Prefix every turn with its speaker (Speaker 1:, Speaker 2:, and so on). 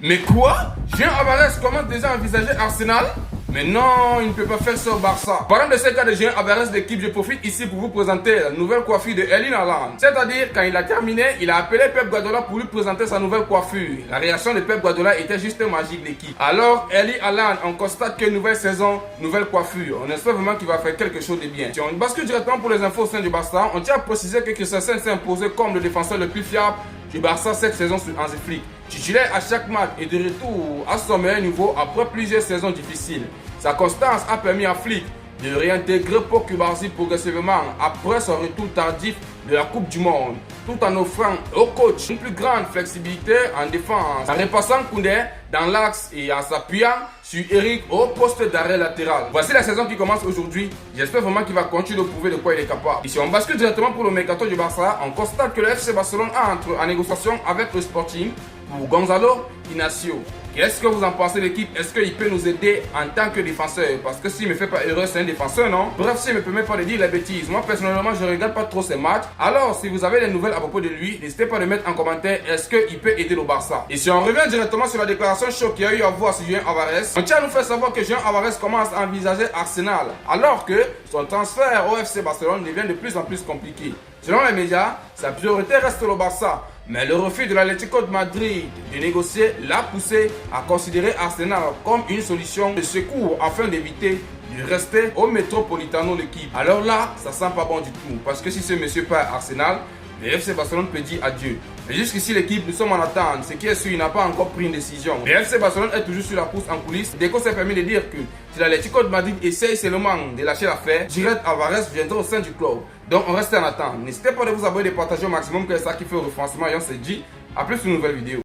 Speaker 1: Mais quoi? Julian Alvarez commence déjà à envisager Arsenal? Mais non, il ne peut pas faire ça au Barça. Parlant de ce cas de Julian Alvarez d'équipe, je profite ici pour vous présenter la nouvelle coiffure de Erling Haaland. C'est-à-dire, quand il a terminé, il a appelé Pep Guardiola pour lui présenter sa nouvelle coiffure. La réaction de Pep Guardiola était juste magique, l'équipe. Alors, Erling Haaland, on constate que nouvelle saison, nouvelle coiffure. On espère vraiment qu'il va faire quelque chose de bien. Si on bascule directement pour les infos au sein du Barça, on tient à préciser que Christensen s'est imposé comme le défenseur le plus fiable du Barça cette saison sur Hansi Flick. Titulaire à chaque match et de retour à son meilleur niveau après plusieurs saisons difficiles. Sa constance a permis à Flick de réintégrer Pau Cubarsí progressivement après son retour tardif de la Coupe du Monde, tout en offrant au coach une plus grande flexibilité en défense, en repassant Koundé dans l'axe et en s'appuyant sur Eric au poste d'arrêt latéral. Voici la saison qui commence aujourd'hui. J'espère vraiment qu'il va continuer de prouver de quoi il est capable. Et si on bascule directement pour le mercato du Barça, on constate que le FC Barcelone entre en négociation avec le Sporting pour Gonzalo Inacio. Qu'est-ce que vous en pensez, l'équipe? Est-ce qu'il peut nous aider en tant que défenseur? Parce que s'il ne me fait pas erreur, c'est un défenseur, non? Bref, s'il ne me permet pas de dire les bêtises. Moi, personnellement, je ne regarde pas trop ses matchs. Alors, si vous avez des nouvelles à propos de lui, n'hésitez pas à le mettre en commentaire. Est-ce qu'il peut aider le Barça? Et si on revient directement sur la déclaration chaude qu'il y a eu à voir sur Julian Alvarez, on tient à nous faire savoir que Julian Alvarez commence à envisager Arsenal, alors que son transfert au FC Barcelone devient de plus en plus compliqué. Selon les médias, sa priorité reste le Barça. Mais le refus de l'Atlético de Madrid de négocier l'a poussé à considérer Arsenal comme une solution de secours afin d'éviter de rester au Metropolitano l'équipe. Alors là, ça sent pas bon du tout. Parce que si ce monsieur part à Arsenal, le FC Barcelone peut dire adieu. Mais jusqu'ici l'équipe, nous sommes en attente. Ce qui est sûr, il n'a pas encore pris une décision. Le FC Barcelone est toujours sur la course en coulisses. Deco s'est permis de dire que si l'Atlético de Madrid essaye seulement de lâcher l'affaire, Julian Alvarez viendra au sein du club. Donc on reste en attente. N'hésitez pas à vous abonner et de partager au maximum, que c'est ça qui fait le référencement. Et on se dit à plus sur une nouvelle vidéo.